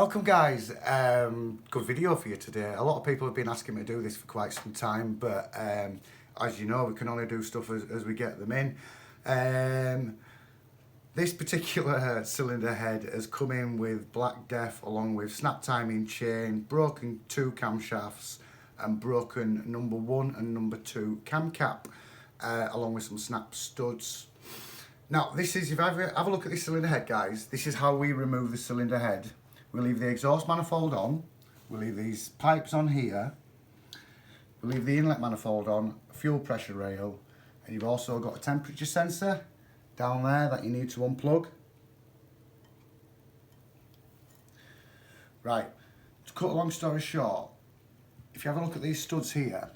Welcome guys, good video for you today. A lot of people have been asking me to do this for quite some time, but as you know, we can only do stuff as we get them in. This particular cylinder head has come in with Black Death along with snap timing chain, broken 2 camshafts and broken number 1 and number 2 cam cap, along with some snap studs. Now this is, if I have a look at this cylinder head guys, this is how we remove the cylinder head. We leave the exhaust manifold on, we leave these pipes on here, we leave the inlet manifold on, fuel pressure rail, and you've also got a temperature sensor down there that you need to unplug. Right, to cut a long story short, if you have a look at these studs here,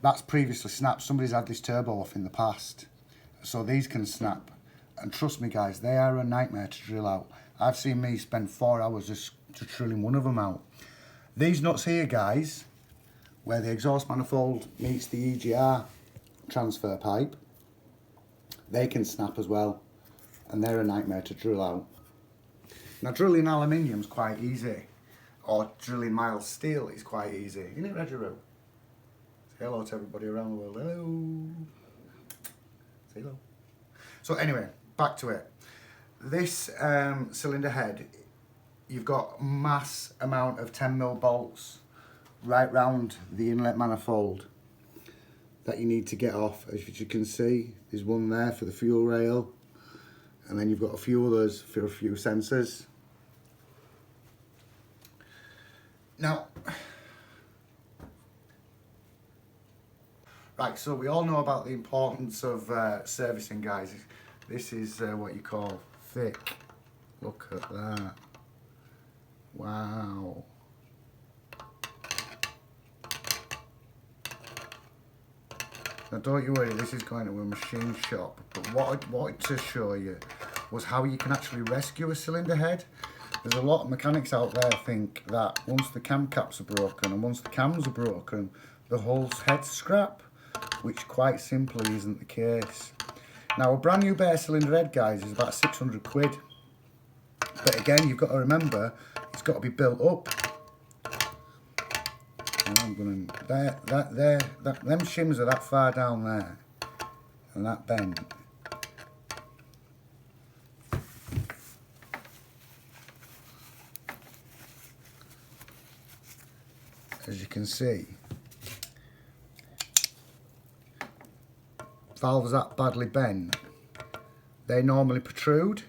that's previously snapped. Somebody's had this turbo off in the past, so these can snap, and trust me guys, they are a nightmare to drill out. I've seen me spend 4 hours just drilling one of them out. These nuts here guys, where the exhaust manifold meets the EGR transfer pipe, they can snap as well, and they're a nightmare to drill out. Now drilling aluminium is quite easy, or drilling mild steel is quite easy. Isn't it, Reggie Roo? Say hello to everybody around the world. Hello. Say hello. So anyway, back to it. This cylinder head, you've got mass amount of 10mm bolts right round the inlet manifold that you need to get off. As you can see, there's one there for the fuel rail, and then you've got a few others for a few sensors. Now, right, so we all know about the importance of servicing guys. This is what you call thick. Look at that. Wow. Now don't you worry, this is going to a machine shop, but what I wanted to show you was how you can actually rescue a cylinder head. There's a lot of mechanics out there think that once the cam caps are broken and once the cams are broken, the whole head's scrap, which quite simply isn't the case. Now a brand new bare cylinder head guys is about 600 quid, but again you've got to remember it's got to be built up. And I'm going to, them shims are that far down there and that bend. As you can see, valves that badly bent, they normally protrude.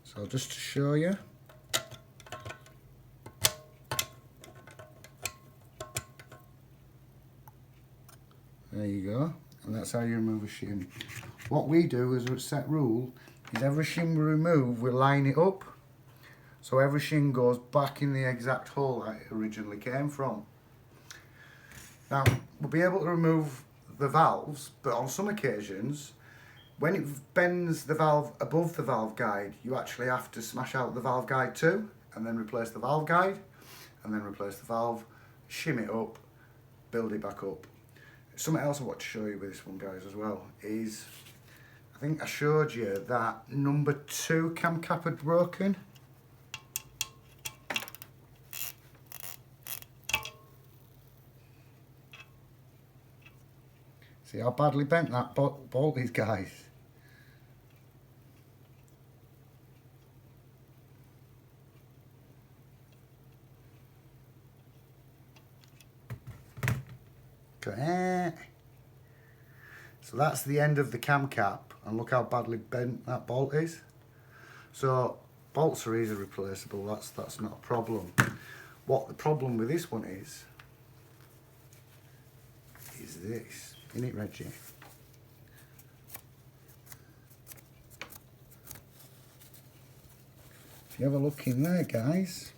So just to show you, there you go, and that's how you remove a shim. What we do as a set rule is every shim we remove, we line it up, so every shim goes back in the exact hole that it originally came from. Now, we'll be able to remove the valves, but on some occasions, when it bends the valve above the valve guide, you actually have to smash out the valve guide too, and then replace the valve guide, and then replace the valve, shim it up, build it back up. Something else I want to show you with this one guys as well is, I think I showed you that number 2 cam cap had broken. See how badly bent that bolt is guys. Okay. So that's the end of the cam cap, and look how badly bent that bolt is. So bolts are easily replaceable, that's not a problem. What the problem with this one is this. Isn't it, Reggie? If you have a look in there, guys,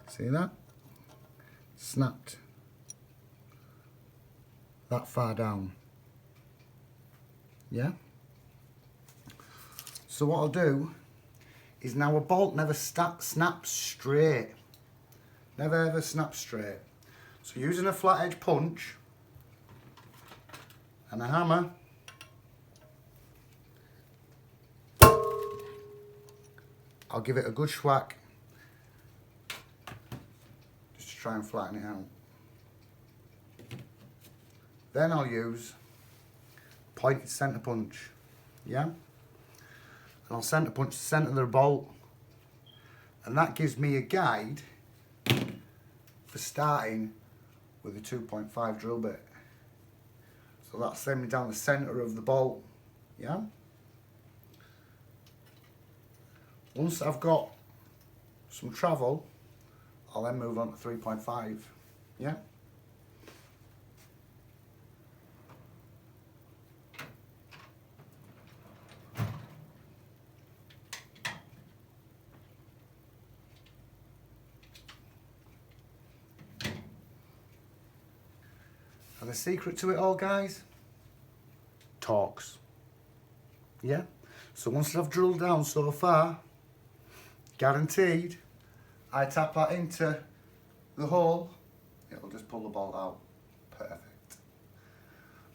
see that? Snapped that far down. Yeah? So what I'll do is, now a bolt never snaps straight. Never ever snaps straight. So using a flat edge punch and a hammer, I'll give it a good schwack just to try and flatten it out. Then I'll use pointed centre punch, yeah? And I'll centre punch the centre of the bolt, and that gives me a guide for starting with a 2.5 drill bit. So that's sending me down the centre of the bolt, yeah? Once I've got some travel, I'll then move on to 3.5, yeah? And the secret to it all, guys, torques. Yeah? So once I've drilled down so far, guaranteed, I tap that into the hole, it'll just pull the bolt out. Perfect.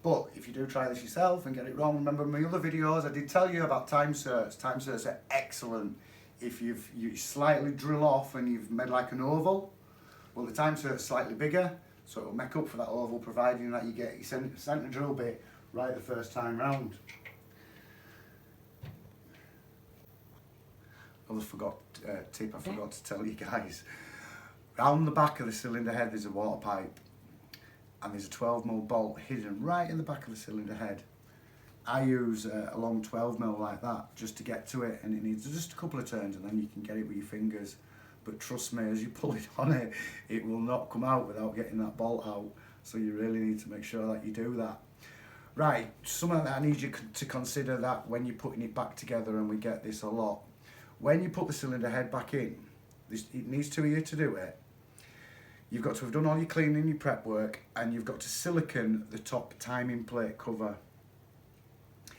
But if you do try this yourself and get it wrong, remember my other videos, I did tell you about time certs. Time certs are excellent. If you slightly drill off and you've made like an oval, well, the time cert's slightly bigger, so it'll make up for that oval, providing that you get your centre drill bit right the first time round. Another tip I forgot to tell you guys. Round the back of the cylinder head there's a water pipe, and there's a 12mm bolt hidden right in the back of the cylinder head. I use a long 12mm like that just to get to it, and it needs just a couple of turns and then you can get it with your fingers. But trust me, as you pull it on it, it will not come out without getting that bolt out. So you really need to make sure that you do that. Right, something that I need you to consider that when you're putting it back together, and we get this a lot. When you put the cylinder head back in, it needs 2 of you to do it. You've got to have done all your cleaning, your prep work, and you've got to silicone the top timing plate cover.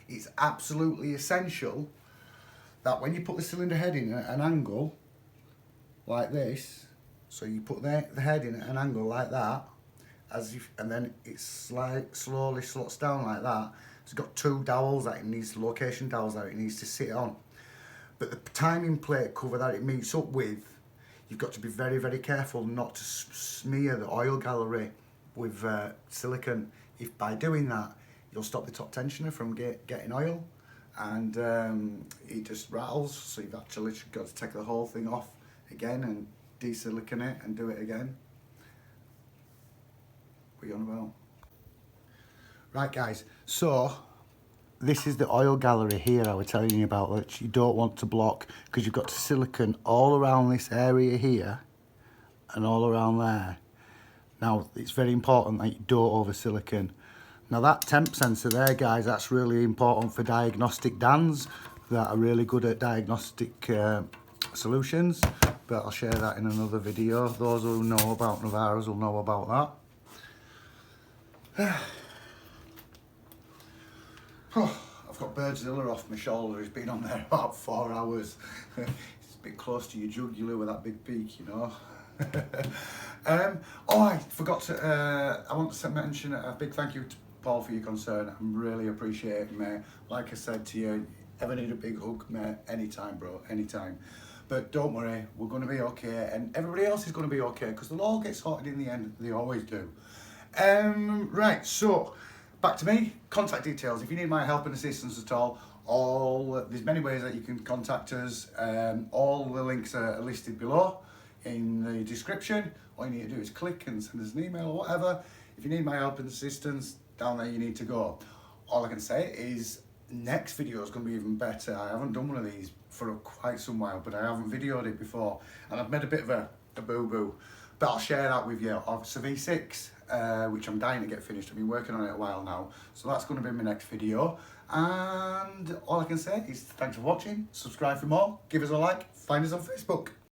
It's absolutely essential that when you put the cylinder head in at an angle like this, so you put the head in at an angle like that, and then it slowly slots down like that. It's got 2 dowels that it needs, location dowels that it needs to sit on. But the timing plate cover that it meets up with, you've got to be very, very careful not to smear the oil gallery with silicone. If by doing that, you'll stop the top tensioner from getting oil, and it just rattles. So you've actually got to take the whole thing off again and de-silicone it and do it again. What are you on about? Right, guys, so this is the oil gallery here I was telling you about, which you don't want to block, because you've got to silicone all around this area here and all around there. Now, it's very important that you don't over silicone. Now that temp sensor there, guys, that's really important for diagnostic DANs that are really good at diagnostic solutions, but I'll share that in another video. Those who know about Navaras will know about that. Oh, I've got Birdzilla off my shoulder. It's been on there about 4 hours. It's a bit close to your jugular with that big beak, you know. Oh, I forgot to, I want to mention a big thank you to Paul for your concern. I'm really appreciating, mate. Like I said to you, ever need a big hug, mate, anytime, bro, anytime. But don't worry, we're going to be okay, and everybody else is going to be okay, because they'll all get sorted in the end. They always do. Right, so back to me. Contact details. If you need my help and assistance at all, there's many ways that you can contact us. All the links are listed below in the description. All you need to do is click and send us an email or whatever. If you need my help and assistance, down there you need to go. All I can say is next video is going to be even better. I haven't done one of these for quite some while, but I haven't videoed it before, and I've made a bit of a boo-boo, but I'll share that with you. It's a V6, which I'm dying to get finished. I've been working on it a while now, so that's going to be my next video. And all I can say is thanks for watching, subscribe for more, give us a like, find us on Facebook.